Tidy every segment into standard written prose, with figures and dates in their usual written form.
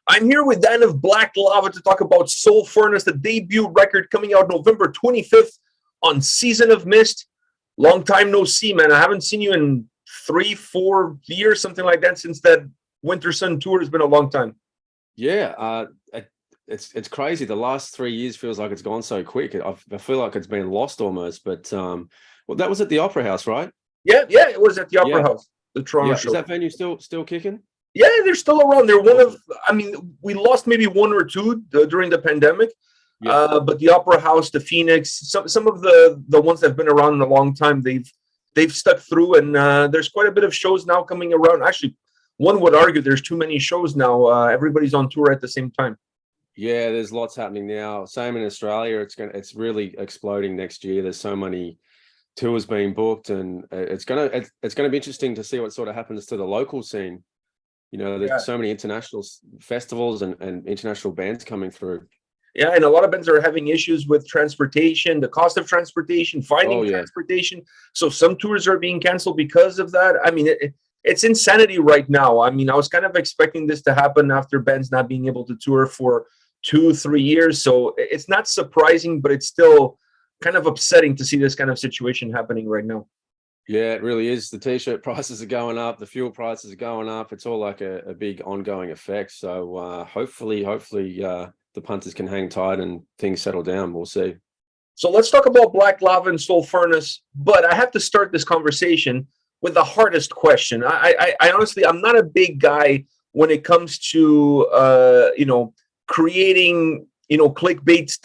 I'm here with Dan of Black Lava to talk about Soul Furnace, the debut record coming out November 25th on Season of Mist. Long time no see, man. I haven't seen you in 3-4 years, something like that, since that Winter Sun tour. Has been a long time. Yeah, it's crazy. The last 3 years feels like it's gone so quick. I feel like it's been lost almost. But well, that was at the Opera House, right? Yeah, it was at the Opera House, the Toronto show. Is that venue still kicking? Yeah, they're still around. They're one of, I mean, we lost maybe one or two during the pandemic, but the Opera House, the Phoenix, some of the ones that have been around in a long time, they've stuck through, and there's quite a bit of shows now coming around. Actually, one would argue there's too many shows now. Everybody's on tour at the same time. Yeah, there's lots happening now. Same in Australia. It's really exploding next year. There's so many tours being booked, and it's gonna be interesting to see what sort of happens to the local scene. You know, there's so many international festivals and international bands coming through. Yeah, and a lot of bands are having issues with transportation, the cost of transportation, finding transportation. So some tours are being canceled because of that. I mean, it's insanity right now. I mean, I was kind of expecting this to happen after bands not being able to tour for 2-3 years. So it's not surprising, but it's still kind of upsetting to see this kind of situation happening right now. Yeah, it really is. The t-shirt prices are going up, the fuel prices are going up. It's all like a big ongoing effect. So hopefully the punters can hang tight and things settle down. We'll see. So let's talk about Black Lava and Soul Furnace. But I have to start this conversation with the hardest question. I honestly, I'm not a big guy when it comes to creating clickbait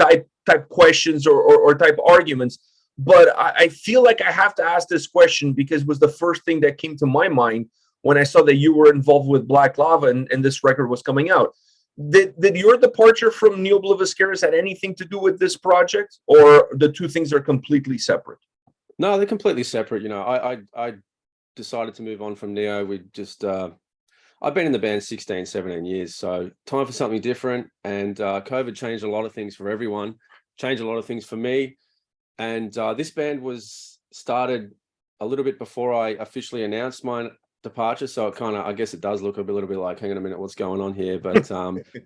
type questions or type arguments. But I feel like I have to ask this question because it was the first thing that came to my mind when I saw that you were involved with Black Lava and this record was coming out. Did your departure from Ne Obliviscaris had anything to do with this project, or the two things are completely separate? No, they're completely separate. You know, I decided to move on from Neo. We just I've been in the band 16, 17 years, so time for something different. And COVID changed a lot of things for everyone, changed a lot of things for me. And this band was started a little bit before I officially announced my departure. So it kind of, I guess it does look a little bit like, hang on a minute, what's going on here? But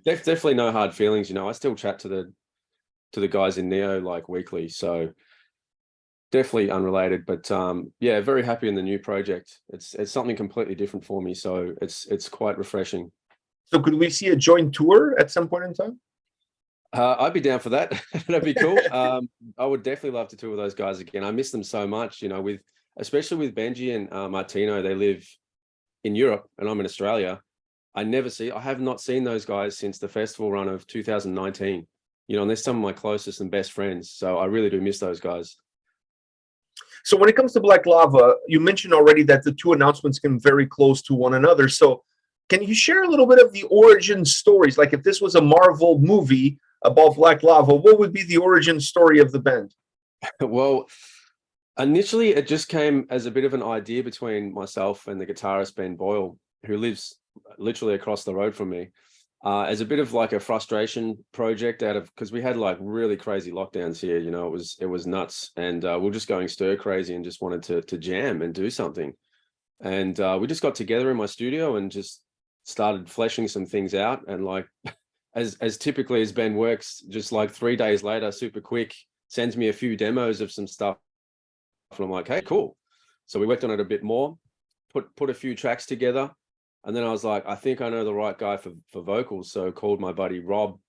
definitely no hard feelings. You know, I still chat to the guys in Neo like weekly. So definitely unrelated, but yeah, very happy in the new project. It's something completely different for me. So it's quite refreshing. So could we see a joint tour at some point in time? I'd be down for that. That'd be cool. I would definitely love to tour with those guys again. I miss them so much, you know, especially with Benji and Martino. They live in Europe and I'm in Australia. I have not seen those guys since the festival run of 2019. You know, and they're some of my closest and best friends. So I really do miss those guys. So when it comes to Black Lava, you mentioned already that the two announcements came very close to one another. So can you share a little bit of the origin stories? Like if this was a Marvel movie about Black Lava, what would be the origin story of the band? Well, initially it just came as a bit of an idea between myself and the guitarist Ben Boyle, who lives literally across the road from me, as a bit of like a frustration project because we had like really crazy lockdowns here. You know, it was nuts, and we're just going stir crazy and just wanted to jam and do something. And we just got together in my studio and just started fleshing some things out, and like as typically as Ben works, just like 3 days later, super quick, sends me a few demos of some stuff. And I'm like, hey, cool. So we worked on it a bit more, put a few tracks together. And then I was like, I think I know the right guy for vocals. So called my buddy Rob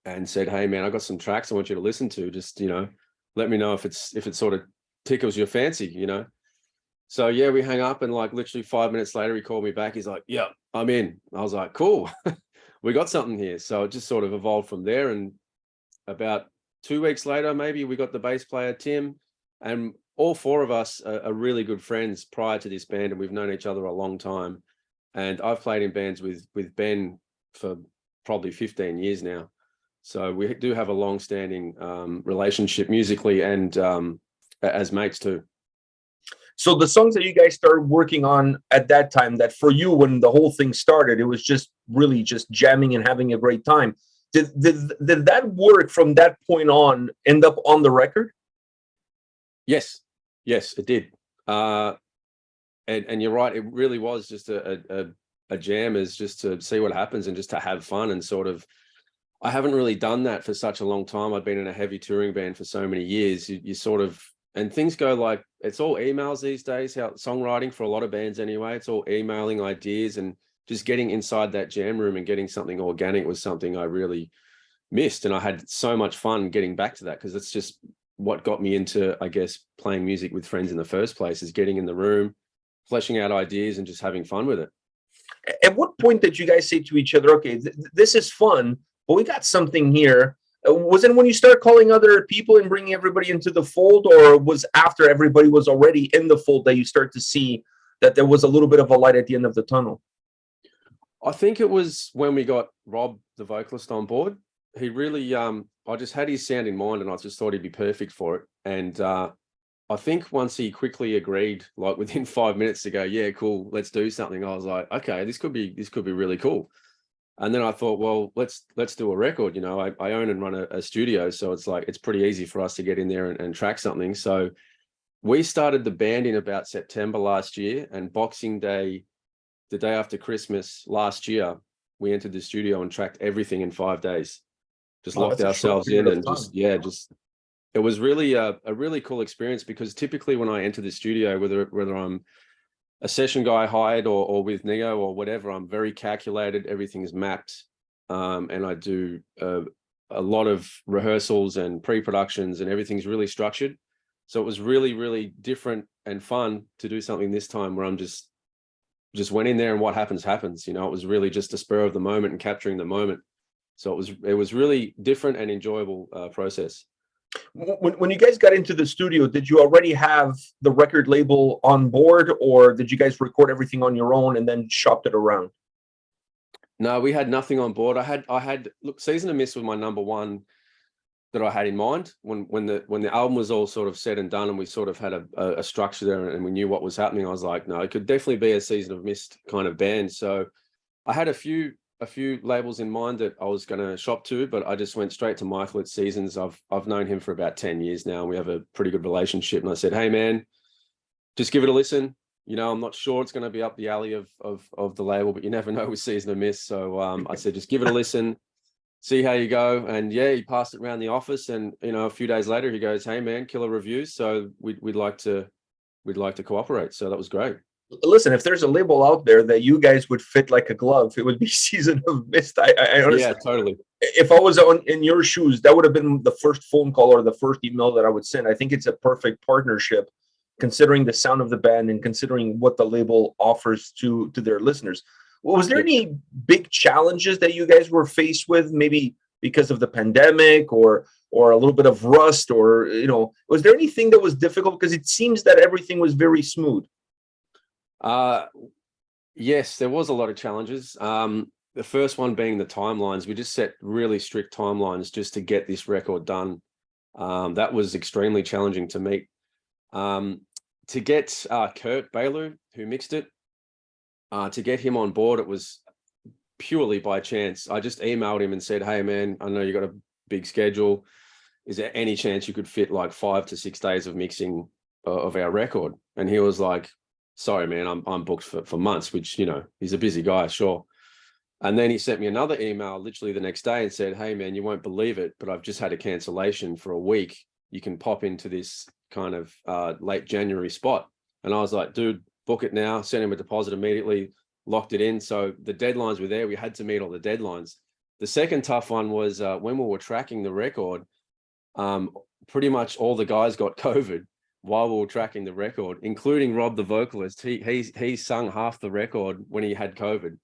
and said, hey man, I got some tracks I want you to listen to. Just, you know, let me know if it sort of tickles your fancy, you know? So yeah, we hung up, and like literally 5 minutes later, he called me back. He's like, yeah, I'm in. I was like, cool. We got something here. So it just sort of evolved from there. And about 2 weeks later, maybe, we got the bass player, Tim, and all four of us are really good friends prior to this band. And we've known each other a long time. And I've played in bands with Ben for probably 15 years now. So we do have a long-standing relationship musically and as mates too. So the songs that you guys started working on at that time, that for you, when the whole thing started, it was just really just jamming and having a great time. Did that work from that point on end up on the record? Yes, it did. And you're right, it really was just a a jam as just to see what happens and just to have fun and sort of. I haven't really done that for such a long time. I've been in a heavy touring band for so many years. You sort of, and things go like, it's all emails these days, how songwriting for a lot of bands anyway, it's all emailing ideas, and just getting inside that jam room and getting something organic was something I really missed. And I had so much fun getting back to that, because it's just what got me into, I guess, playing music with friends in the first place, is getting in the room, fleshing out ideas and just having fun with it. At what point did you guys say to each other, okay, this is fun, but we got something here? Was it when you start calling other people and bringing everybody into the fold, or was after everybody was already in the fold that you start to see that there was a little bit of a light at the end of the tunnel? I think it was when we got Rob, the vocalist, on board. He really, I just had his sound in mind and I just thought he'd be perfect for it. And I think once he quickly agreed, like within 5 minutes, to go, yeah, cool, let's do something, I was like, okay, this could be really cool. And then I thought, well, let's do a record. You know, I own and run a studio, so it's like, it's pretty easy for us to get in there and track something. So we started the band in about September last year, and Boxing Day, the day after Christmas last year, we entered the studio and tracked everything in 5 days. Just locked ourselves in and just it was really a really cool experience, because typically when I enter the studio, whether I'm a session guy hired or with Neo or whatever, I'm very calculated, everything's mapped, and I do a lot of rehearsals and pre-productions, and everything's really structured. So it was really, really different and fun to do something this time where I'm just went in there and what happens, you know. It was really just a spur of the moment and capturing the moment. So it was really different and enjoyable process. When you guys got into the studio, did you already have the record label on board, or did you guys record everything on your own and then shopped it around? No, we had nothing on board. I had look, Season of Mist was my number one that I had in mind when the album was all sort of said and done, and we sort of had a structure there and we knew what was happening. I was like, no, it could definitely be a Season of Mist kind of band. So I had a few labels in mind that I was going to shop to, but I just went straight to Michael at Seasons. I've known him for about 10 years now, and we have a pretty good relationship. And I said, hey man, just give it a listen. You know, I'm not sure it's going to be up the alley of the label, but you never know with Season of Mist. So I said, just give it a listen, see how you go. And yeah, he passed it around the office, and you know, a few days later he goes, hey man, killer reviews, so we'd like to cooperate. So that was great. Listen, if there's a label out there that you guys would fit like a glove, it would be Season of Mist. I honestly, yeah, totally. If I was in your shoes, that would have been the first phone call or the first email that I would send. I think it's a perfect partnership, considering the sound of the band and considering what the label offers to their listeners. Was there any big challenges that you guys were faced with, maybe because of the pandemic or a little bit of rust, or, you know, was there anything that was difficult? Because it seems that everything was very smooth. Yes, there was a lot of challenges. The first one being the timelines. We just set really strict timelines just to get this record done. That was extremely challenging to meet. To get Kurt Baylor, who mixed it, to get him on board, it was purely by chance. I just emailed him and said, hey man, I know you got a big schedule. Is there any chance you could fit like 5 to 6 days of mixing of our record? And he was like, sorry man, I'm booked for months, which, you know, he's a busy guy, sure. And then he sent me another email literally the next day and said, hey man, you won't believe it, but I've just had a cancellation for a week. You can pop into this kind of late January spot. And I was like, dude, book it now, send him a deposit immediately, locked it in. So the deadlines were there. We had to meet all the deadlines. The second tough one was when we were tracking the record, pretty much all the guys got COVID while we were tracking the record, including Rob, the vocalist. He sung half the record when he had COVID.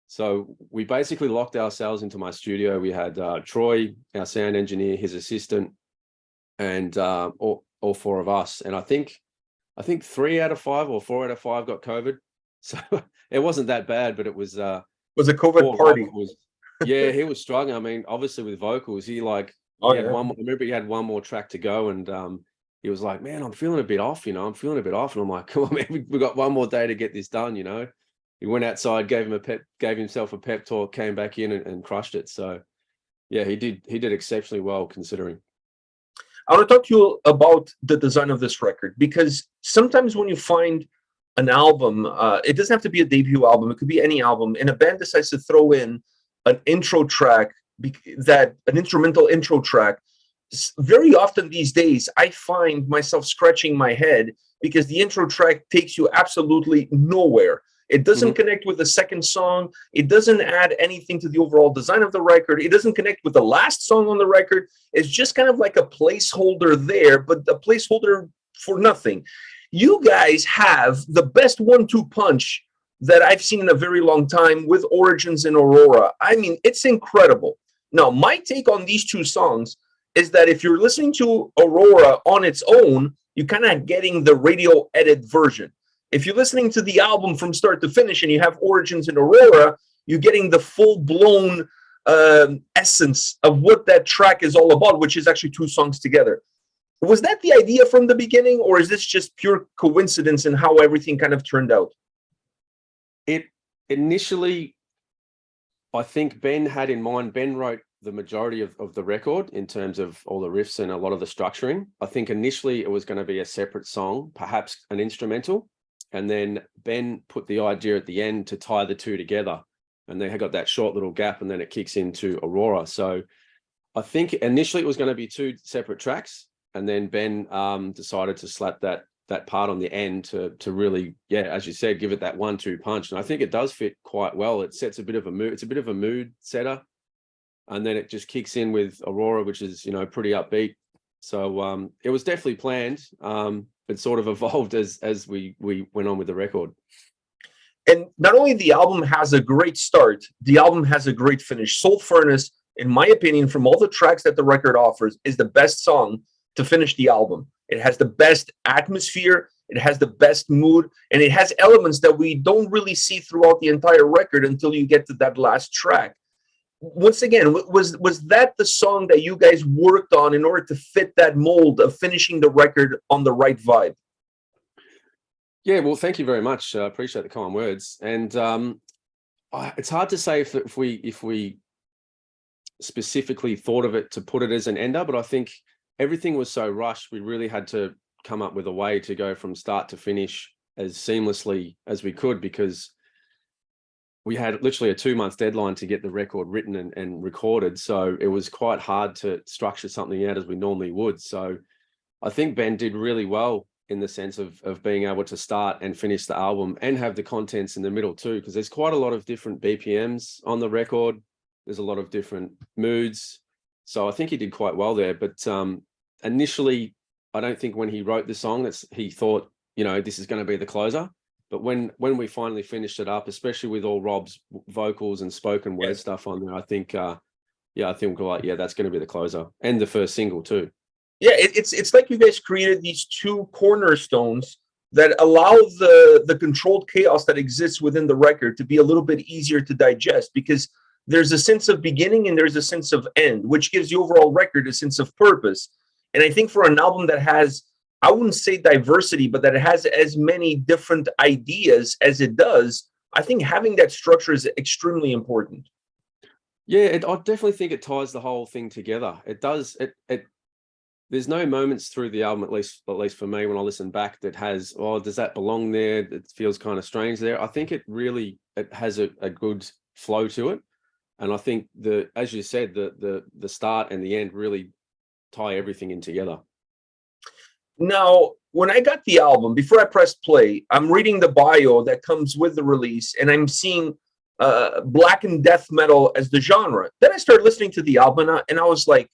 So we basically locked ourselves into my studio. We had Troy, our sound engineer, his assistant, and all 4 of us. And I think 3 out of 5 or 4 out of 5 got COVID. So it wasn't that bad, but it was a COVID party. Yeah, he was struggling. I mean, obviously with vocals, he had one more, I remember he had one more track to go, and he was like, man, I'm feeling a bit off, you know, And I'm like, come on, man, we've got one more day to get this done, you know. He went outside, gave himself a pep talk, came back in and crushed it. So yeah, he did exceptionally well considering. I want to talk to you about the design of this record, because sometimes when you find an album, it doesn't have to be a debut album, it could be any album, and a band decides to throw in an intro track, an instrumental intro track, very often these days I find myself scratching my head because the intro track takes you absolutely nowhere. It doesn't connect with the second song. It doesn't add anything to the overall design of the record. It doesn't connect with the last song on the record. It's just kind of like a placeholder there, but a placeholder for nothing. You guys have the best 1-2 punch that I've seen in a very long time with Origins and Aurora. I mean, it's incredible. Now, my take on these two songs is that if you're listening to Aurora on its own, you're kind of getting the radio edit version. If you're listening to the album from start to finish and you have Origins and Aurora, you're getting the full-blown essence of what that track is all about, which is actually two songs together. Was that the idea from the beginning, or is this just pure coincidence in how everything kind of turned out? It initially, I think Ben had in mind, Ben wrote the majority of the record in terms of all the riffs and a lot of the structuring. I think initially it was going to be a separate song, perhaps an instrumental. And then Ben put the idea at the end to tie the two together. And they had got that short little gap, and then it kicks into Aurora. So I think initially it was going to be two separate tracks. And then Ben decided to slap that part on the end to really, yeah, as you said, give it that 1-2 punch. And I think it does fit quite well. It sets a bit of a mood. It's a bit of a mood setter. And then it just kicks in with Aurora, which is, pretty upbeat. So it was definitely planned. It sort of evolved as we went on with the record. And not only the album has a great start, the album has a great finish. Soul Furnace, in my opinion, from all the tracks that the record offers, is the best song to finish the album. It has the best atmosphere, it has the best mood, and it has elements that we don't really see throughout the entire record until you get to that last track. Once again, was that the song that you guys worked on in order to fit that mold of finishing the record on the right vibe? Yeah, well, thank you very much. I appreciate the kind words. And it's hard to say if we specifically thought of it to put it as an ender, but I think everything was so rushed, we really had to come up with a way to go from start to finish as seamlessly as we could, because we had literally a 2-month deadline to get the record written and recorded. So it was quite hard to structure something out as we normally would. So I think Ben did really well in the sense of being able to start and finish the album and have the contents in the middle too, because there's quite a lot of different BPMs on the record. There's a lot of different moods. So I think he did quite well there. But initially, I don't think when he wrote the song, he thought, this is going to be the closer. But when we finally finished it up, especially with all Rob's vocals and spoken word stuff on there, I think, we're like, that's going to be the closer and the first single too. Yeah, it's like you guys created these two cornerstones that allow the controlled chaos that exists within the record to be a little bit easier to digest, because there's a sense of beginning and there's a sense of end, which gives the overall record a sense of purpose. And I think for an album that has, I wouldn't say diversity, but that it has as many different ideas as it does, I think having that structure is extremely important. Yeah, I definitely think it ties the whole thing together. It does. There's no moments through the album, at least for me, when I listen back, that has, does that belong there? It feels kind of strange there. I think it has a good flow to it. And I think as you said, the start and the end really tie everything in together. Now, when I got the album, before I pressed play, I'm reading the bio that comes with the release, and I'm seeing black and death metal as the genre. Then I started listening to the album, and I was like,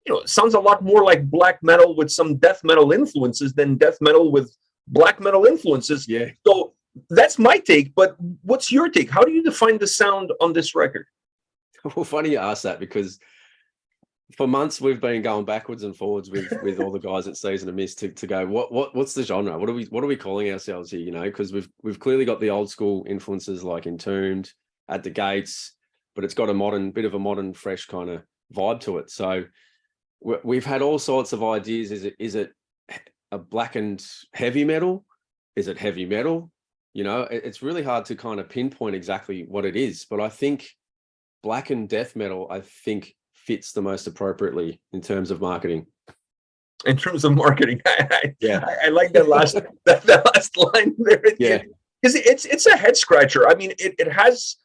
it sounds a lot more like black metal with some death metal influences than death metal with black metal influences. Yeah. So that's my take, but what's your take? How do you define the sound on this record? Well, funny you ask that, because for months we've been going backwards and forwards with all the guys at Season of Mist to go, what's the genre? What are we calling ourselves here? Because we've clearly got the old school influences like Entombed, At the Gates, but it's got a bit of a modern, fresh kind of vibe to it. So we've had all sorts of ideas. Is it a blackened heavy metal? Is it heavy metal? It's really hard to kind of pinpoint exactly what it is, but I think blackened death metal, fits the most appropriately in terms of marketing. in terms of marketing. Yeah. I like that last that last line there. Yeah. Because it's a head scratcher. I mean, it has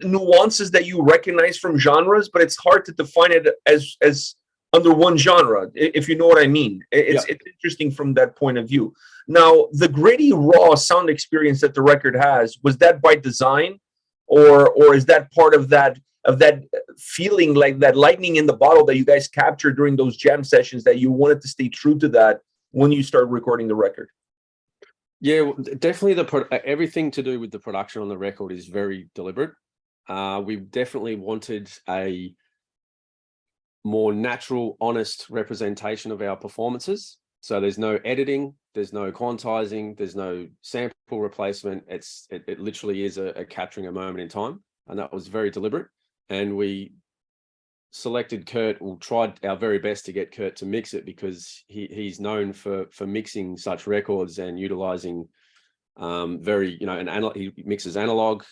nuances that you recognize from genres, but it's hard to define it as under one genre, if you know what I mean. It's interesting from that point of view. Now, the gritty, raw sound experience that the record has, was that by design, or is that part of that feeling, like that lightning in the bottle that you guys captured during those jam sessions, that you wanted to stay true to that when you start recording the record? Yeah, definitely everything to do with the production on the record is very deliberate. We definitely wanted a more natural, honest representation of our performances. So there's no editing, there's no quantizing, there's no sample replacement. It literally is a capturing a moment in time, and that was very deliberate. And we selected Kurt, or tried our very best to get Kurt to mix it, because he's known for mixing such records and utilizing very, he mixes analog.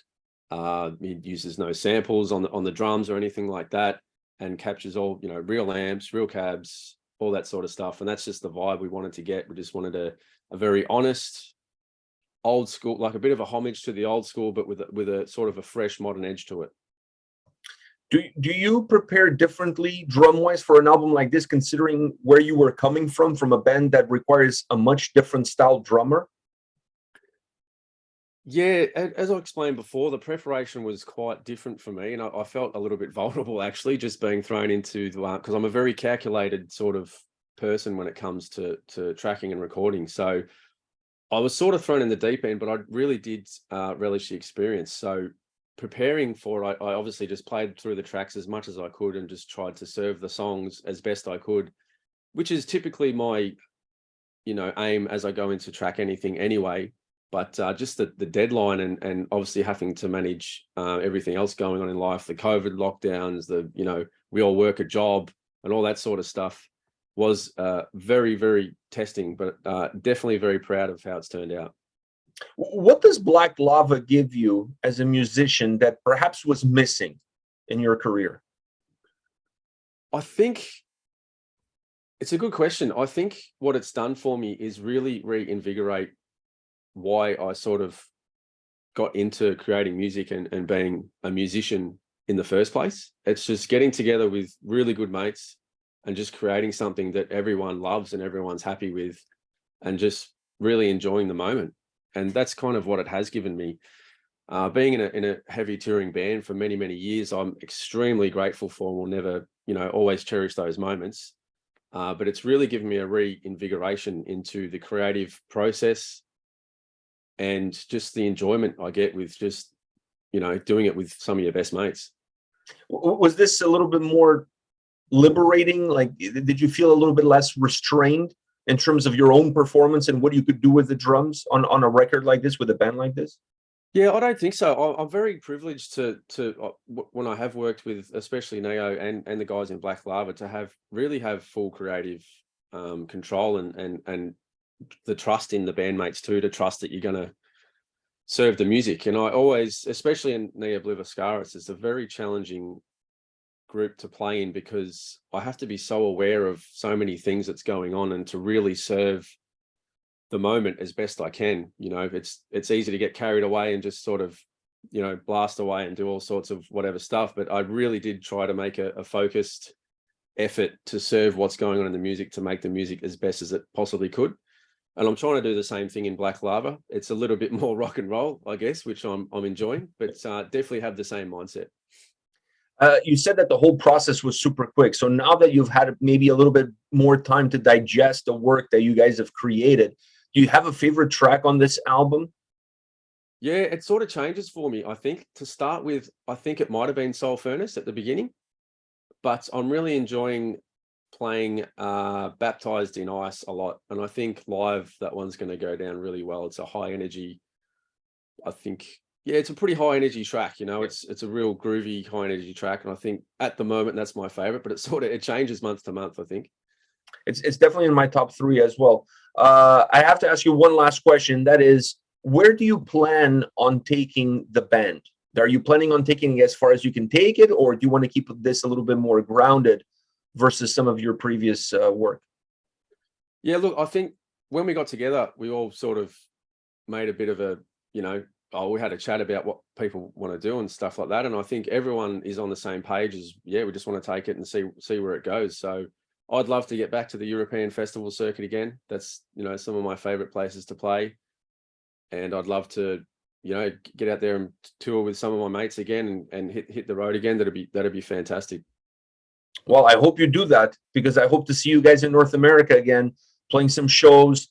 He uses no samples on the drums or anything like that, and captures all, real amps, real cabs, all that sort of stuff. And that's just the vibe we wanted to get. We just wanted a very honest, old school, like a bit of a homage to the old school, but with a sort of a fresh modern edge to it. Do you prepare differently drum-wise for an album like this, considering where you were coming from a band that requires a much different style drummer? Yeah, as I explained before, the preparation was quite different for me, and I felt a little bit vulnerable, actually, just being thrown into the, because I'm a very calculated sort of person when it comes to tracking and recording. So I was sort of thrown in the deep end, but I really did relish the experience. So preparing for it, I obviously just played through the tracks as much as I could and just tried to serve the songs as best I could, which is typically my, aim as I go into track anything anyway. But just the deadline and obviously having to manage everything else going on in life, the COVID lockdowns, we all work a job and all that sort of stuff, was very, very testing, but definitely very proud of how it's turned out. What does Black Lava give you as a musician that perhaps was missing in your career? I think it's a good question. I think what it's done for me is really reinvigorate why I sort of got into creating music and being a musician in the first place. It's just getting together with really good mates and just creating something that everyone loves and everyone's happy with, and just really enjoying the moment. And that's kind of what it has given me. Being in a heavy touring band for many, many years, I'm extremely grateful for, and will never, always cherish those moments. But it's really given me a reinvigoration into the creative process, and just the enjoyment I get with just, doing it with some of your best mates. Was this a little bit more liberating? Like, did you feel a little bit less restrained in terms of your own performance and what you could do with the drums on a record like this, with a band like this? Yeah, I don't think so. I'm very privileged to when I have worked with, especially Neo and the guys in Black Lava, to really have full creative control and the trust in the bandmates too, to trust that you're going to serve the music. And I always, especially in Ne Obliviscaris, it's a very challenging group to play in, because I have to be so aware of so many things that's going on, and to really serve the moment as best I can. It's easy to get carried away and just sort of, blast away and do all sorts of whatever stuff. But I really did try to make a focused effort to serve what's going on in the music, to make the music as best as it possibly could. And I'm trying to do the same thing in Black Lava. It's a little bit more rock and roll, I guess, which I'm enjoying, but definitely have the same mindset. You said that the whole process was super quick. So now that you've had maybe a little bit more time to digest the work that you guys have created, do you have a favorite track on this album? Yeah, it sort of changes for me. I think to start with, I think it might have been Soul Furnace at the beginning, but I'm really enjoying playing Baptized in Ice a lot. And I think live, that one's going to go down really well. It's a high energy, I think. Yeah, it's a pretty high energy track. It's a real groovy, high energy track. And I think at the moment, that's my favorite, but it changes month to month, I think. It's definitely in my top 3 as well. I have to ask you one last question. That is, where do you plan on taking the band? Are you planning on taking it as far as you can take it, or do you want to keep this a little bit more grounded versus some of your previous work? Yeah, look, I think when we got together, we all sort of made a bit of a, we had a chat about what people want to do and stuff like that. And I think everyone is on the same page as, yeah, we just want to take it and see where it goes. So I'd love to get back to the European festival circuit again. That's, some of my favorite places to play. And I'd love to, get out there and tour with some of my mates again and hit the road again. That'd be fantastic. Well, I hope you do that, because I hope to see you guys in North America again, playing some shows,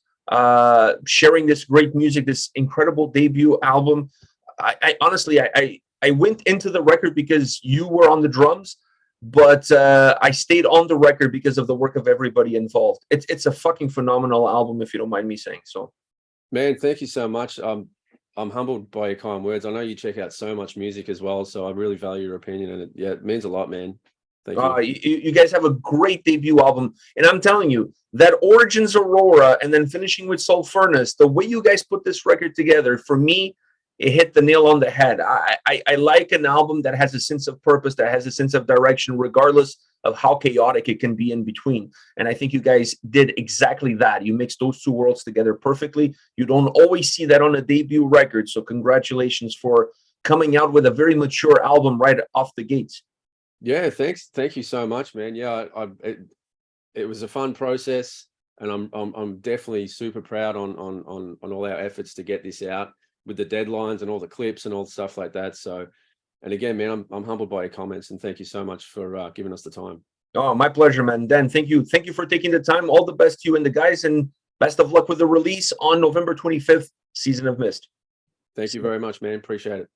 sharing this great music, this incredible debut album. I honestly, I went into the record because you were on the drums, but I stayed on the record because of the work of everybody involved. It's a fucking phenomenal album, if you don't mind me saying so. Man, thank you so much. I'm humbled by your kind words. I know you check out so much music as well, so I really value your opinion, and it means a lot, man. Thank you. You guys have a great debut album, and I'm telling you that Origins Aurora and then finishing with Soul Furnace, the way you guys put this record together, for me, it hit the nail on the head. I like an album that has a sense of purpose, that has a sense of direction, regardless of how chaotic it can be in between. And I think you guys did exactly that. You mixed those two worlds together perfectly. You don't always see that on a debut record, so congratulations for coming out with a very mature album right off the gates. Yeah, thanks. Thank you so much, man. Yeah, it was a fun process, and I'm definitely super proud on all our efforts to get this out with the deadlines and all the clips and all the stuff like that. So, and again, man, I'm humbled by your comments, and thank you so much for giving us the time. Oh, my pleasure, man. Dan, thank you for taking the time. All the best to you and the guys, and best of luck with the release on November 25th, Season of Mist. Thank you very much, man. Appreciate it.